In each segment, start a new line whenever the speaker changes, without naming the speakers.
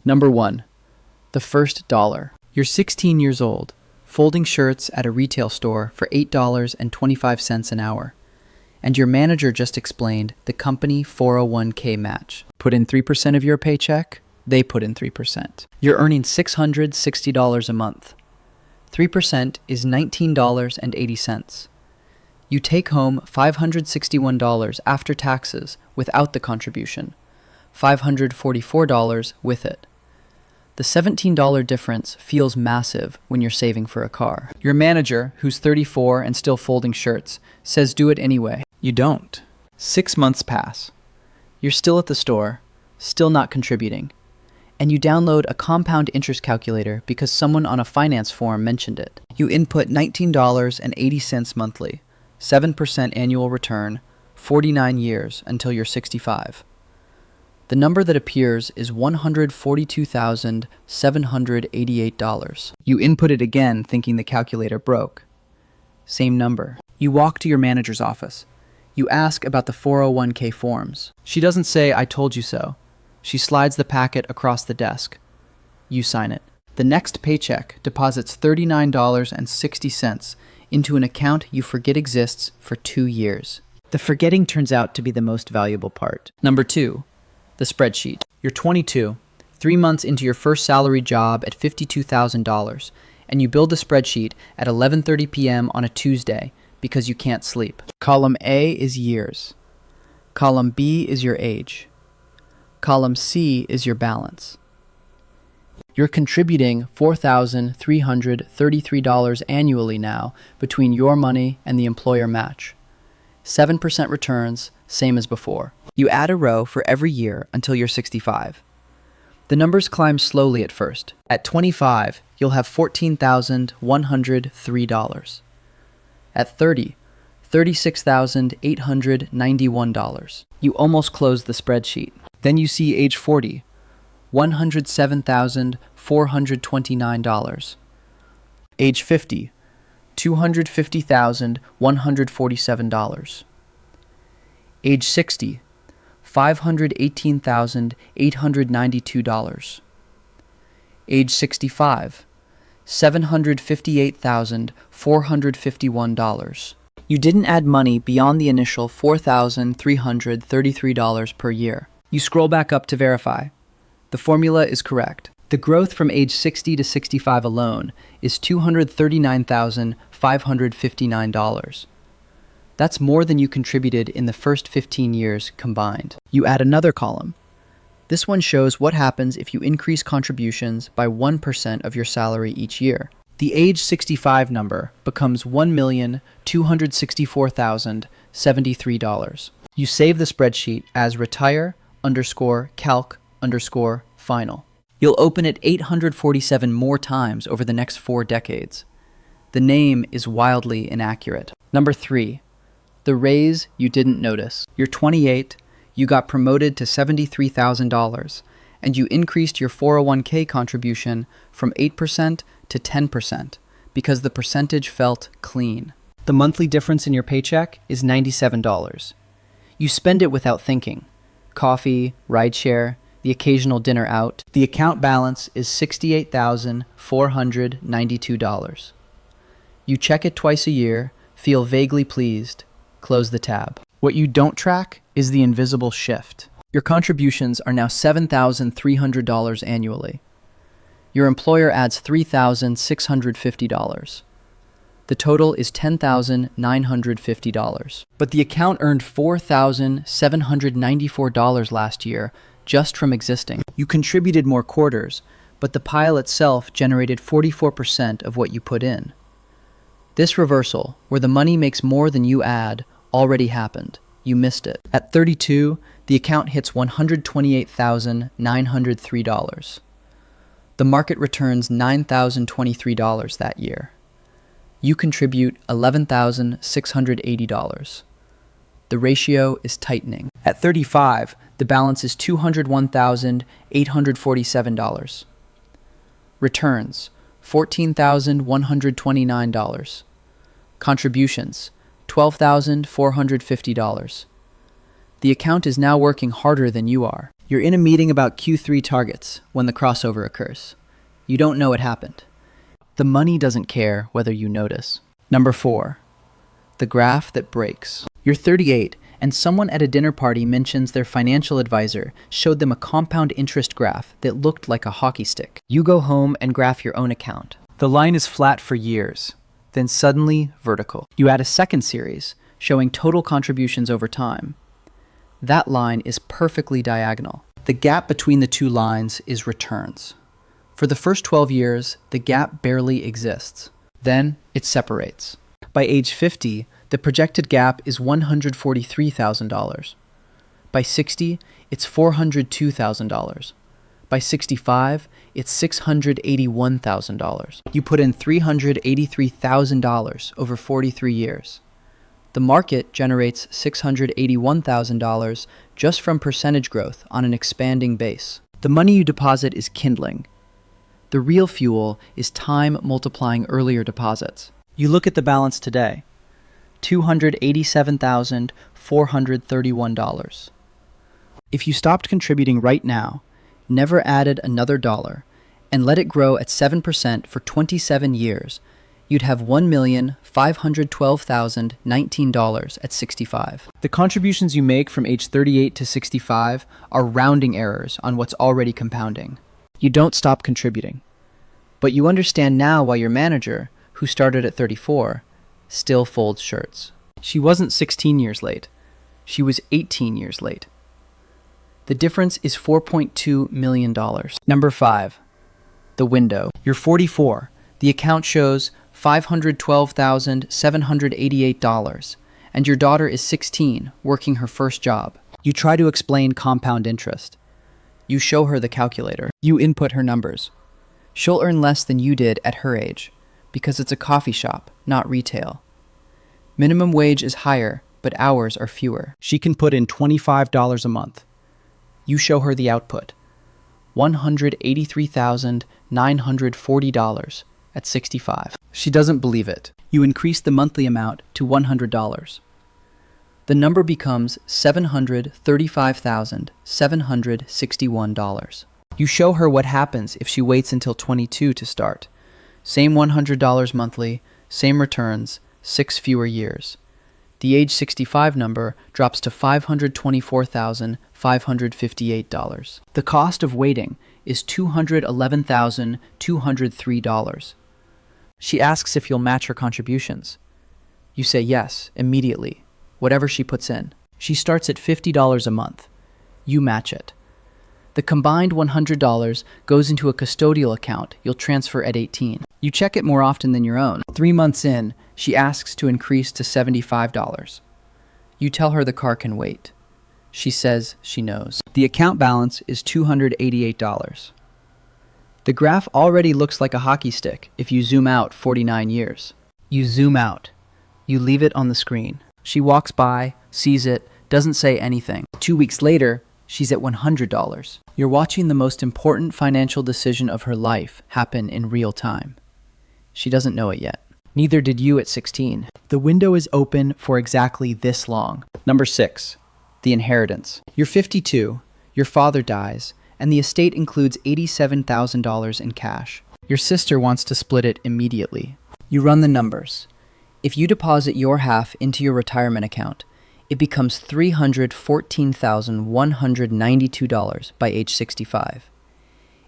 Number 1. The first dollar. You're 16 years old, folding shirts at a retail store for $8.25 an hour. And your manager just explained the company 401k match. Put in 3% of your paycheck, they put in 3%. You're earning $660 a month. 3% is $19.80. You take home $561 after taxes without the contribution, $544 with it. The $17 difference feels massive when you're saving for a car. Your manager, who's 34 and still folding shirts, says do it anyway. You don't. 6 months pass. You're still at the store, still not contributing. And you download a compound interest calculator because someone on a finance form mentioned it. You input $19.80 monthly, 7% annual return, 49 years until you're 65. The number that appears is $142,788. You input it again thinking the calculator broke. Same number. You walk to your manager's office. You ask about the 401k forms. She doesn't say, "I told you so." She slides the packet across the desk. You sign it. The next paycheck deposits $39.60 into an account you forget exists for 2 years. The forgetting turns out to be the most valuable part. Number 2, the spreadsheet. You're 22, 3 months into your first salary job at $52,000, and you build a spreadsheet at 11:30 p.m. on a Tuesday because you can't sleep. Column A is years. Column B is your age. Column C is your balance. You're contributing $4,333 annually now between your money and the employer match. 7% returns, same as before. You add a row for every year until you're 65. The numbers climb slowly at first. At 25, you'll have $14,103. At 30, $36,891. You almost close the spreadsheet. Then you see age 40, $107,429. Age 50, $250,147. Age 60, $518,892. Age 65, $758,451. You didn't add money beyond the initial $4,333 per year. You scroll back up to verify. The formula is correct. The growth from age 60 to 65 alone is $239,559. That's more than you contributed in the first 15 years combined. You add another column. This one shows what happens if you increase contributions by 1% of your salary each year. The age 65 number becomes $1,264,073. You save the spreadsheet as retire_calc_final. You'll open it 847 more times over the next 4 decades. The name is wildly inaccurate. Number 3, the raise you didn't notice. You're 28, you got promoted to $73,000, and you increased your 401k contribution from 8% to 10% because the percentage felt clean. The monthly difference in your paycheck is $97. You spend it without thinking. Coffee, rideshare, the occasional dinner out. The account balance is $68,492. You check it twice a year, feel vaguely pleased, close the tab. What you don't track is the invisible shift. Your contributions are now $7,300 annually. Your employer adds $3,650. The total is $10,950. But the account earned $4,794 last year just from existing. You contributed more quarters, but the pile itself generated 44% of what you put in. This reversal, where the money makes more than you add, already happened. You missed it. At 32, the account hits $128,903. The market returns $9,023 that year. You contribute $11,680. The ratio is tightening. At 35, the balance is $201,847. Returns, $14,129. Contributions, $12,450. The account is now working harder than you are. You're in a meeting about Q3 targets when the crossover occurs. You don't know it happened. The money doesn't care whether you notice. Number 4. The graph that breaks. You're 38, and someone at a dinner party mentions their financial advisor showed them a compound interest graph that looked like a hockey stick. You go home and graph your own account. The line is flat for years, then suddenly vertical. You add a second series, showing total contributions over time. That line is perfectly diagonal. The gap between the two lines is returns. For the first 12 years, the gap barely exists. Then it separates. By age 50, the projected gap is $143,000. By 60, it's $402,000. By 65, it's $681,000. You put in $383,000 over 43 years. The market generates $681,000 just from percentage growth on an expanding base. The money you deposit is kindling. The real fuel is time multiplying earlier deposits. You look at the balance today, $287,431. If you stopped contributing right now, never added another dollar, and let it grow at 7% for 27 years, you'd have $1,512,019 at 65. The contributions you make from age 38 to 65 are rounding errors on what's already compounding. You don't stop contributing. But you understand now why your manager, who started at 34, still folds shirts. She wasn't 16 years late. She was 18 years late. The difference is $4.2 million. Number 5. The window. You're 44. The account shows $512,788, and your daughter is 16, working her first job. You try to explain compound interest. You show her the calculator. You input her numbers. She'll earn less than you did at her age, because it's a coffee shop, not retail. Minimum wage is higher, but hours are fewer. She can put in $25 a month. You show her the output. $183,940 at 65. She doesn't believe it. You increase the monthly amount to $100. The number becomes $735,761. You show her what happens if she waits until 22 to start. Same $100 monthly, same returns, 6 fewer years. The age 65 number drops to $524,558. The cost of waiting is $211,203. She asks if you'll match her contributions. You say yes, immediately, whatever she puts in. She starts at $50 a month. You match it. The combined $100 goes into a custodial account you'll transfer at 18. You check it more often than your own. 3 months in, she asks to increase to $75. You tell her the car can wait. She says she knows. The account balance is $288. The graph already looks like a hockey stick if you zoom out 49 years. You zoom out. You leave it on the screen. She walks by, sees it, doesn't say anything. 2 weeks later, she's at $100. You're watching the most important financial decision of her life happen in real time. She doesn't know it yet. Neither did you at 16. The window is open for exactly this long. Number 6. The inheritance. You're 52, your father dies, and the estate includes $87,000 in cash. Your sister wants to split it immediately. You run the numbers. If you deposit your half into your retirement account, it becomes $314,192 by age 65.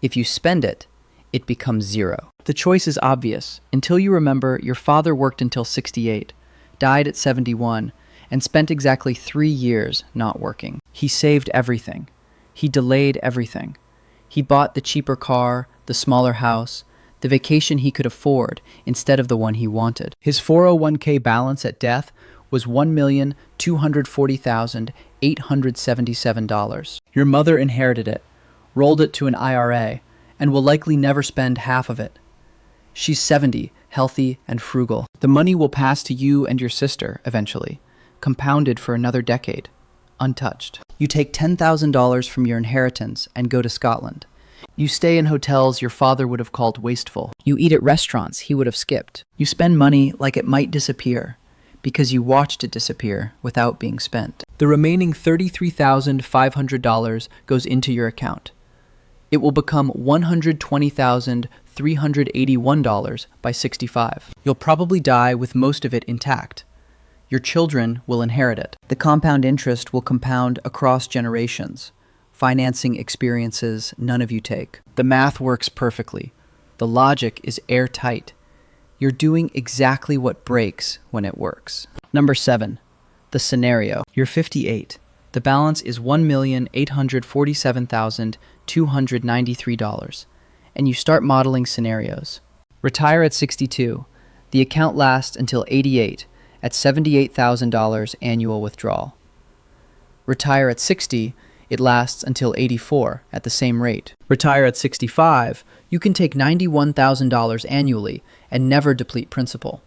If you spend it, it becomes $0. The choice is obvious until you remember your father worked until 68, died at 71, and spent exactly 3 years not working. He saved everything. He delayed everything. He bought the cheaper car, the smaller house, the vacation he could afford instead of the one he wanted. His 401k balance at death was $1,240,877. Your mother inherited it, rolled it to an IRA, and will likely never spend half of it. She's 70, healthy and frugal. The money will pass to you and your sister eventually, compounded for another decade, untouched. You take $10,000 from your inheritance and go to Scotland. You stay in hotels your father would have called wasteful. You eat at restaurants he would have skipped. You spend money like it might disappear, because you watched it disappear without being spent. The remaining $33,500 goes into your account. It will become $120,381 by 65. You'll probably die with most of it intact. Your children will inherit it. The compound interest will compound across generations, financing experiences none of you take. The math works perfectly. The logic is airtight. You're doing exactly what breaks when it works. Number 7, the scenario. You're 58. The balance is $1,847,293, and you start modeling scenarios. Retire at 62. The account lasts until 88 at $78,000 annual withdrawal. Retire at 60. It lasts until 84 at the same rate. Retire at 65. You can take $91,000 annually and never deplete principal.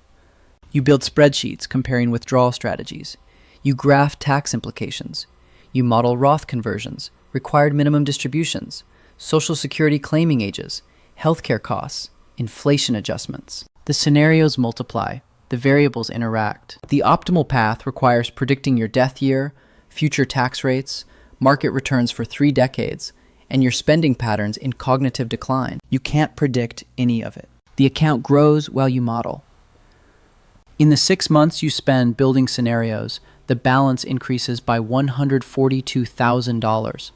You build spreadsheets comparing withdrawal strategies. You graph tax implications. You model Roth conversions, required minimum distributions, Social Security claiming ages, healthcare costs, inflation adjustments. The scenarios multiply. The variables interact. The optimal path requires predicting your death year, future tax rates, market returns for 3 decades, and your spending patterns in cognitive decline. You can't predict any of it. The account grows while you model. In the 6 months you spend building scenarios, the balance increases by $142,000.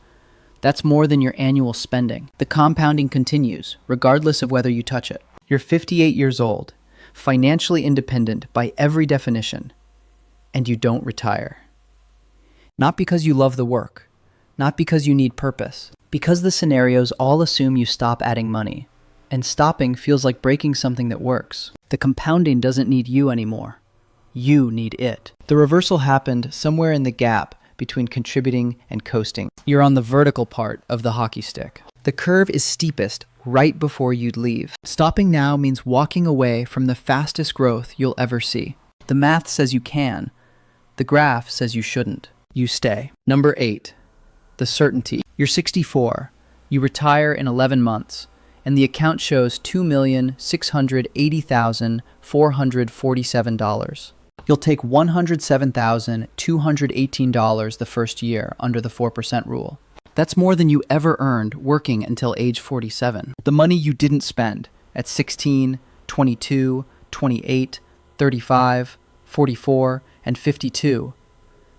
That's more than your annual spending. The compounding continues, regardless of whether you touch it. You're 58 years old, financially independent by every definition, and you don't retire. Not because you love the work, not because you need purpose, because the scenarios all assume you stop adding money, and stopping feels like breaking something that works. The compounding doesn't need you anymore. You need it. The reversal happened somewhere in the gap between contributing and coasting. You're on the vertical part of the hockey stick. The curve is steepest right before you'd leave. Stopping now means walking away from the fastest growth you'll ever see. The math says you can. The graph says you shouldn't. You stay. Number 8, the certainty. You're 64. You retire in 11 months, and the account shows $2,680,447. You'll take $107,218 the first year under the 4% rule. That's more than you ever earned working until age 47. The money you didn't spend at 16, 22, 28, 35, 44, and 52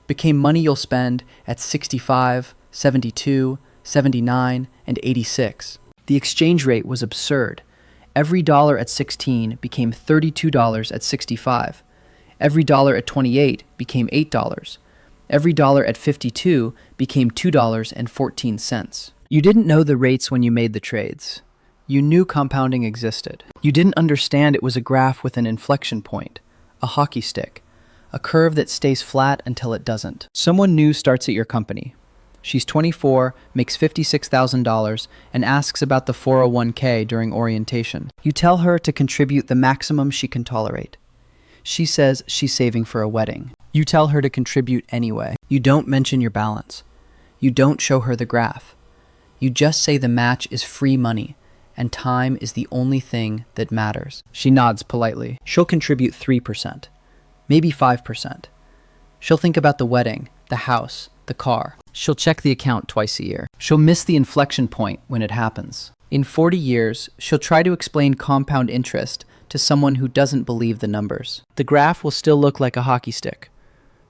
became money you'll spend at 65, 72, 79, and 86. The exchange rate was absurd. Every dollar at 16 became $32 at 65. Every dollar at 28 became $8. Every dollar at 52 became $2.14. You didn't know the rates when you made the trades. You knew compounding existed. You didn't understand it was a graph with an inflection point, a hockey stick, a curve that stays flat until it doesn't. Someone new starts at your company. She's 24, makes $56,000, and asks about the 401k during orientation. You tell her to contribute the maximum she can tolerate. She says she's saving for a wedding. You tell her to contribute anyway. You don't mention your balance. You don't show her the graph. You just say the match is free money, and time is the only thing that matters. She nods politely. She'll contribute 3%, maybe 5%. She'll think about the wedding, the house, the car. She'll check the account twice a year. She'll miss the inflection point when it happens. In 40 years, she'll try to explain compound interest to someone who doesn't believe the numbers. The graph will still look like a hockey stick.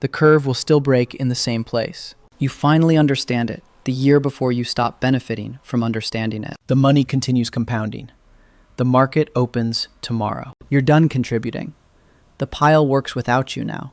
The curve will still break in the same place. You finally understand it the year before you stop benefiting from understanding it. The money continues compounding. The market opens tomorrow. You're done contributing. The pile works without you now.